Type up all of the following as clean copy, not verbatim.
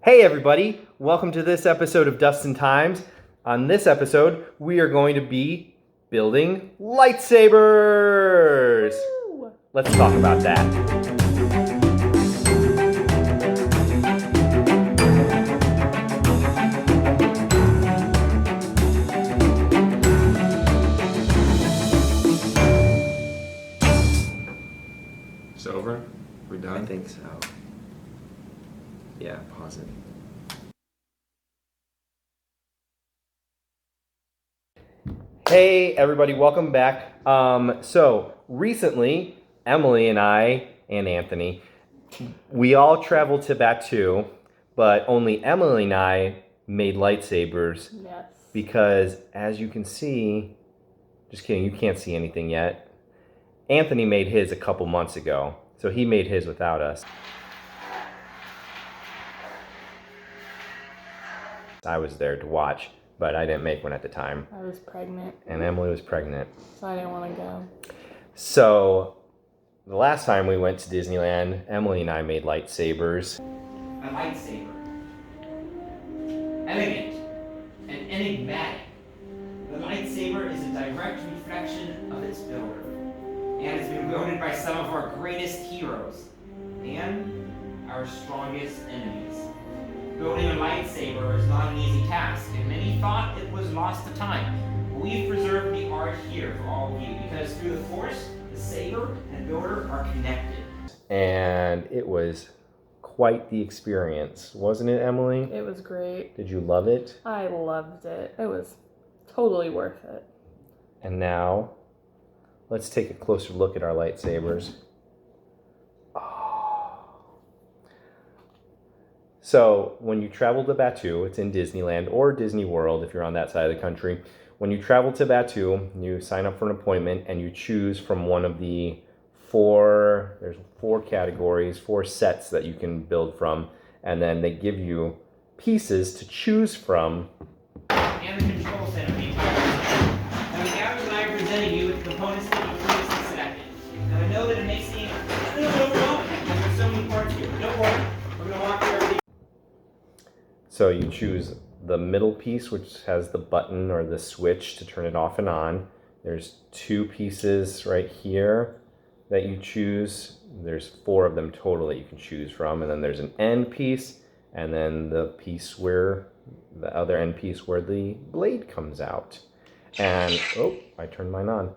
Hey everybody, welcome to this episode of Dustin Times. On this episode, we are going to be building lightsabers. Woo! Let's talk about that. It's over? We done? I think so. Yeah, pause it. Hey everybody, welcome back. So recently, Emily and I and Anthony, we all traveled to Batuu, but only Emily and I made lightsabers Yes. because, as you can see, just kidding, you can't see anything yet. Anthony made his a couple months ago, so he made his without us. I was there to watch, but I didn't make one at the time. I was pregnant, And Emily was pregnant. so I didn't want to go. So, the last time we went to Disneyland, Emily and I made lightsabers. A lightsaber. Elegant and enigmatic. The lightsaber is a direct reflection of its builder, and has been wielded by some of our greatest heroes and our strongest enemies. Building a lightsaber is not an easy task, and many thought it was lost to time. But we've preserved the art here for all of you, because through the Force, the saber and builder are connected. And it was quite the experience, wasn't it, Emily? It was great. Did you love it? I loved it. It was totally worth it. And now, let's take a closer look at our lightsabers. So, when you travel to Batuu, it's in Disneyland or Disney World if you're on that side of the country. When you travel to Batuu, you sign up for an appointment and you choose from one of the there's four categories, 4 sets that you can build from, and then they give you pieces to choose from. And the control center of the entire system. Now, the Gavin and I are presenting you with the components that you previously selected. And I know that it may seem a little overwhelming because there's so many parts here, but don't worry, we're going to walk through everything. So you choose the middle piece, which has the button or the switch to turn it off and on. There's 2 pieces right here that you choose. There's 4 of them total that you can choose from. And then there's an end piece, and then the piece where the other end piece where the blade comes out. And, oh, I turned mine on.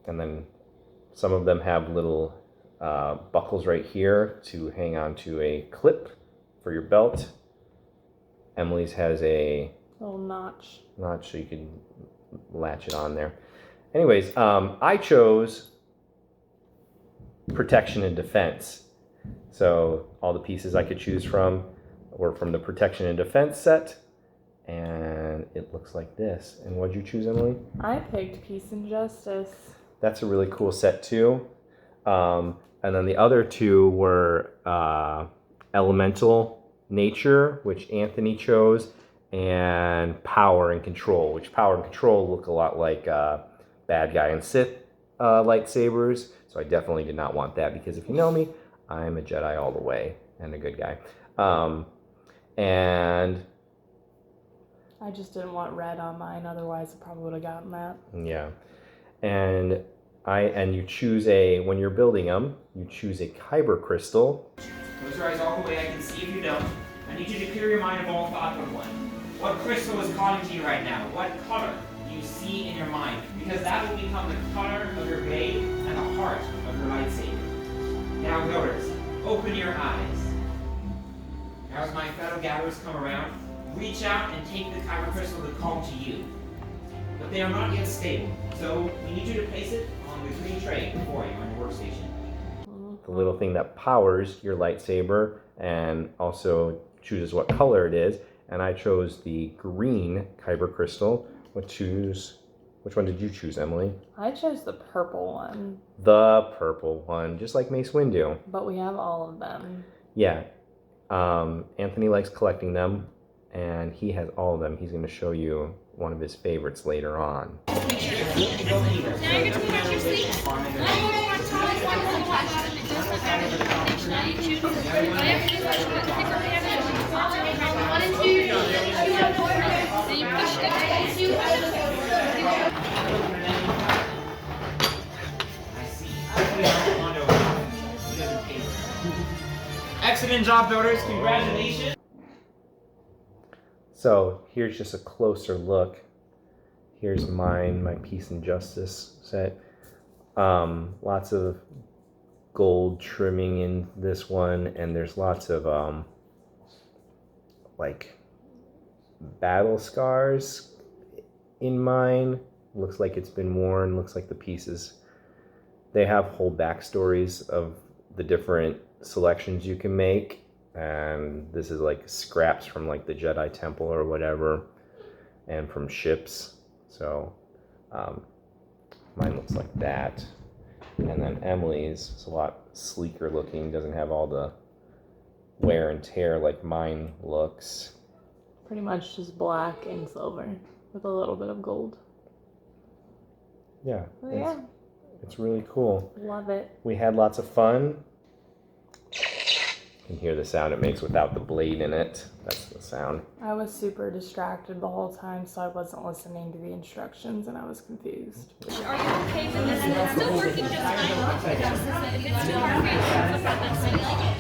And then some of them have little buckles right here to hang on to a clip for your belt. Emily's has a Little notch. so you can latch it on there. Anyways, I chose protection and defense. So all the pieces I could choose from were from the protection and defense set, and it looks like this. And what'd you choose, Emily? I picked Peace and Justice. That's a really cool set too. And then the other 2 were elemental nature, which Anthony chose, and power and control, which power and control look a lot like bad guy and Sith lightsabers. So I definitely did not want that, because if you know me, I'm a Jedi all the way and a good guy. And I just didn't want red on mine, otherwise I probably would have gotten that. yeah, and you choose when you're building them, you choose a kyber crystal. Close your eyes all the way, I can see if you don't. I need you to clear your mind of all thought but one. What crystal is calling to you right now? What color do you see in your mind? Because that will become the color of your blade and the heart of your lightsaber. Now, builders, open your eyes. Now, as my fellow gatherers come around, reach out and take the kyber crystal that called to you. But they are not yet stable, so we need you to place it on the green tray before you on your workstation. The little thing that powers your lightsaber and also chooses what color it is. And I chose the green kyber crystal. Which one did you choose, Emily? I chose the purple one, The purple one, just like Mace Windu. but we have all of them. Yeah. Anthony likes collecting them, and he has all of them. He's going to show you one of his favorites later on. Now you get to put on your sleeve. I don't know what Charlie's one is attached to. Now you choose whatever you want to pick up. Excellent job, builders. Congratulations. So here's just a closer look. Here's mine, my Peace and Justice set. Lots of gold trimming in this one, and there's lots of like battle scars in mine. Looks like it's been worn. Looks like the pieces. They have whole backstories of the different selections you can make, and this is like scraps from like the Jedi Temple or whatever, and from ships. So mine looks like that, and then Emily's is a lot sleeker looking. Doesn't have all the wear and tear like mine looks. Pretty much just black and silver with a little bit of gold. Yeah, Oh, yeah, it's really cool. love it. We had lots of fun. You can hear the sound it makes without the blade in it. That's the sound. I was super distracted the whole time, so I wasn't listening to the instructions and I was confused. Are you okay with this? It's still working just fine. If it's too hard for you to flip it, that's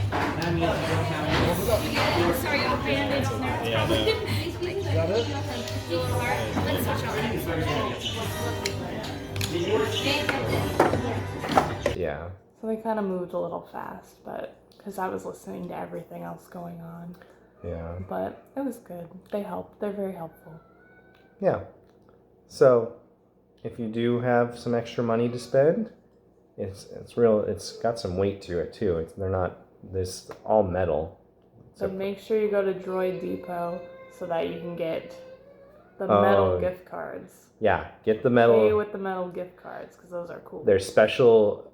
fine. You like it? Yeah, sorry, I'm bandaged in there. It's probably got it? A little hard. Let's switch over. Yeah. So they kind of moved a little fast, but because I was listening to everything else going on. Yeah. But it was good. They helped. They're very helpful. Yeah. So, if you do have some extra money to spend, it's real. It's got some weight to it too. They're not this all metal. So make sure you go to Droid Depot so that you can get the metal gift cards. Yeah, get the Pay metal. with the metal gift cards because those are cool. There's special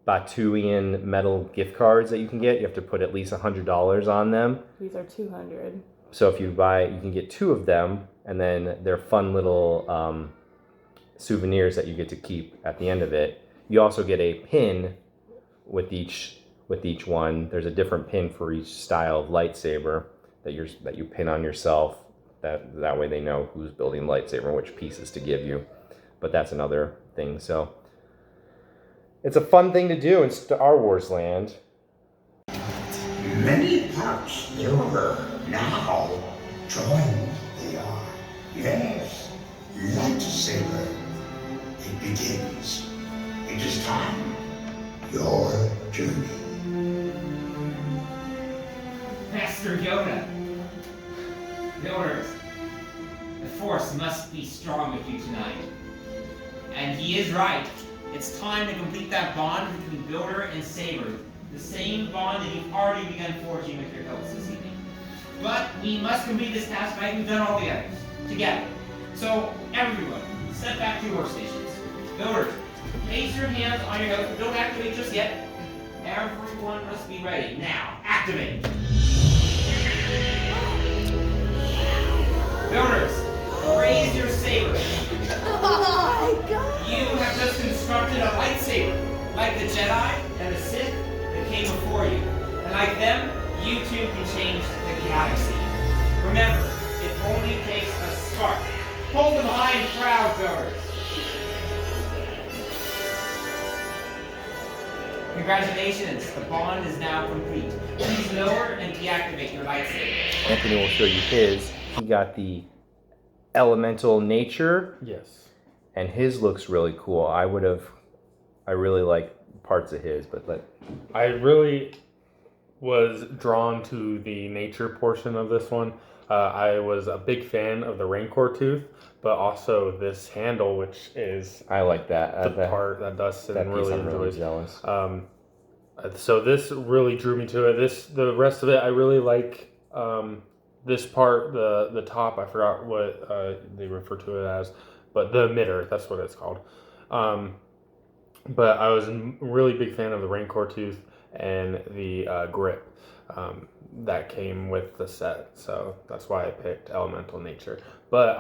Batuian metal gift cards that you can get. You have to put at least $100 on them. These are 200. So if you buy, you can get 2 of them, and then they're fun little souvenirs that you get to keep at the end of it. You also get a pin with each one. There's a different pin for each style of lightsaber that you pin on yourself. That way they know who's building lightsaber and which pieces to give you. But that's another thing. So it's a fun thing to do in Star Wars land. Many parts over now. Join they are. Yes, lightsaber. It begins. It is time. Your journey. Master Yoda. Builders, the Force must be strong with you tonight. And he is right. It's time to complete that bond between Builder and Saber. The same bond that you've already begun forging with your helps this evening. But we must complete this task like we've done all the others, together. So, everyone, step back to your workstations. Builders, place your hands on your notes, but don't activate just yet. Everyone must be ready. Now, activate! Builders, raise your sabers. Oh my god! You have just constructed a lightsaber, like the Jedi and the Sith that came before you. And like them, you too can change the galaxy. Remember, it only takes a spark. Hold them high and proud, builders. Congratulations, the bond is now complete. Please lower and deactivate your lightsaber. Anthony will show you his. He got the elemental nature, Yes. and his looks really cool. I really like parts of his, but I really was drawn to the nature portion of this one. I was a big fan of the Rancor tooth, but also this handle, which is I like that. the part that Dustin that piece really I'm really enjoys. jealous. So this really drew me to it. The rest of it, I really like. This part, the top, I forgot what they refer to it as, but the emitter, that's what it's called. But I was a really big fan of the Rancor tooth and the grip that came with the set, so that's why I picked Elemental Nature. But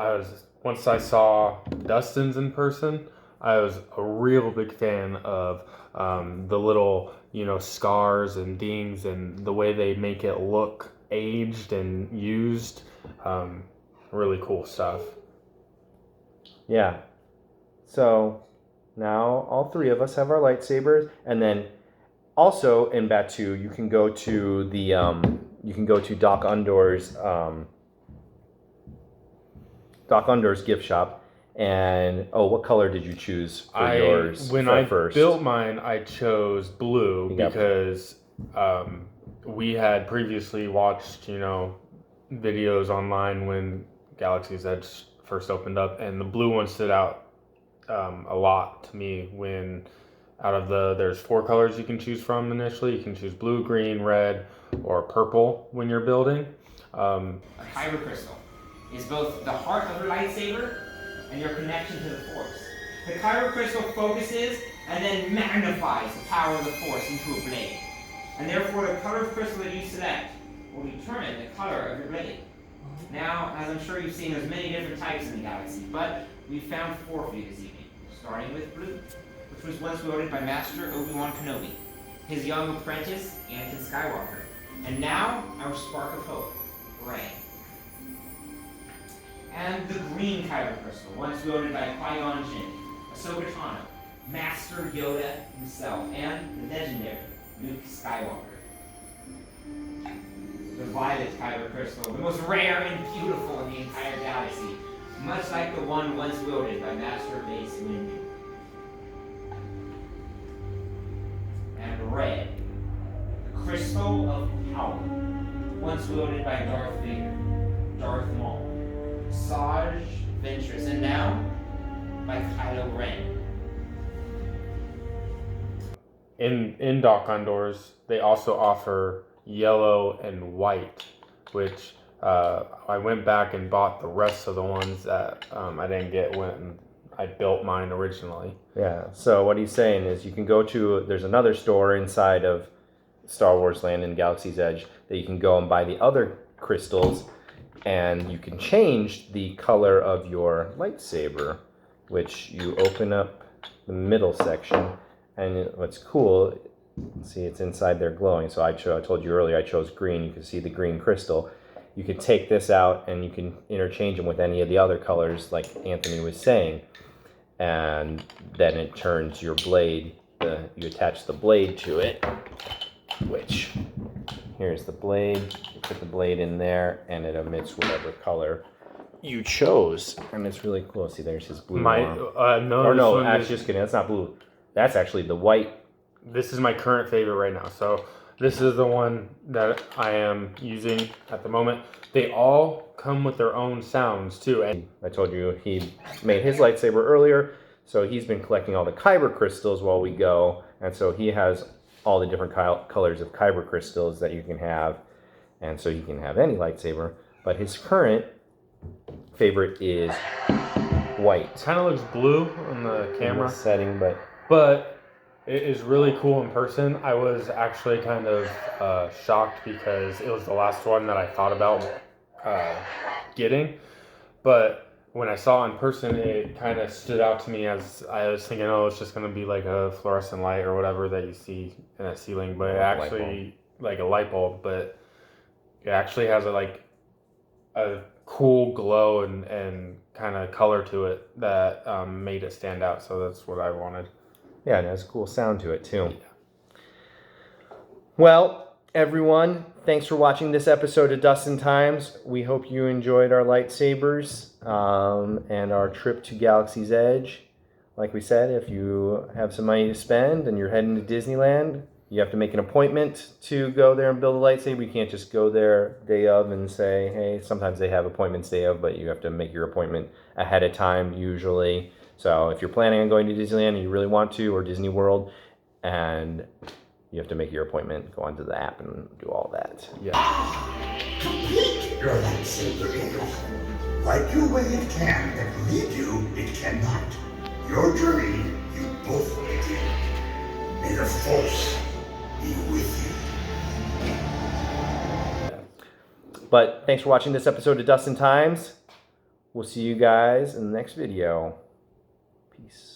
once I saw Dustin's in person, I was a real big fan of the little, scars and dings and the way they make it look aged and used. Really cool stuff. Yeah. So now all 3 of us have our lightsabers, and then Also in Batuu, you can go to the Doc Under's gift shop. And what color did you choose for yours? When I built mine, I chose blue because we had previously watched, videos online when Galaxy's Edge first opened up, and the blue one stood out a lot to me. When there's 4 colors you can choose from initially. You can choose blue, green, red, or purple when you're building. A kyber crystal is both the heart of your lightsaber and your connection to the Force. The kyber crystal focuses and then magnifies the power of the Force into a blade. And therefore, the color of crystal that you select will determine the color of your blade. Now, as I'm sure you've seen, there's many different types in the galaxy, but we found 4 for you this evening, starting with blue, which was once wielded by Master Obi-Wan Kenobi, his young apprentice, Anakin Skywalker, and now our spark of hope, Rey. And the green kyber crystal, once wielded by Qui-Gon Jinn, Ahsoka Tano, Master Yoda himself, and the legendary Luke Skywalker. The violet kyber crystal, the most rare and beautiful in the entire galaxy, much like the one once wielded by Master Mace Windu. And red, the crystal of power, once wielded by Darth Vader, Darth Maul, Saj Ventress, and now by Kylo Ren. In Doc Under's, they also offer yellow and white, which I went back and bought the rest of the ones that I didn't get when I built mine originally. Yeah, so what he's saying is you can go to, there's another store inside of Star Wars Land in Galaxy's Edge that you can go and buy the other crystals, and you can change the color of your lightsaber, which you open up the middle section, and what's cool, see, it's inside there glowing. So I told you earlier I chose green. You can see the green crystal. You can take this out and you can interchange them with any of the other colors, like Anthony was saying, and then it turns your blade. You attach the blade to it, which here's the blade. You put the blade in there, and it emits whatever color you chose, and it's really cool. See, there's his blue. No, actually, just kidding. That's not blue. That's actually the white. This is my current favorite right now. So this is the one that I am using at the moment. They all come with their own sounds too. And I told you he made his lightsaber earlier, so he's been collecting all the kyber crystals while we go, and so he has all the different colors of kyber crystals that you can have, and so you can have any lightsaber. But his current favorite is white. Kind of looks blue on the camera setting, but it is really cool in person. I was actually kind of shocked because it was the last one that I thought about getting. But when I saw it in person, it kind of stood out to me as I was thinking, oh, it's just going to be like a fluorescent light or whatever that you see in a ceiling. But it actually, like a light bulb, but it actually has a cool glow and kind of color to it that made it stand out. So that's what I wanted. Yeah, and it has a cool sound to it too. Yeah. Well, everyone, thanks for watching this episode of Dustin Times. We hope you enjoyed our lightsabers and our trip to Galaxy's Edge. Like we said, if you have some money to spend and you're heading to Disneyland, you have to make an appointment to go there and build a lightsaber. You can't just go there day of and say, hey, sometimes they have appointments day of, but you have to make your appointment ahead of time usually. So if you're planning on going to Disneyland and you really want to, or Disney World, and you have to make your appointment, go onto the app and do all that. Yeah. Complete your lightsaber in. Like you way it can, but leave you it cannot. Your journey, you both begin. May the Force be with you. But thanks for watching this episode of Dustin Times. We'll see you guys in the next video. Peace.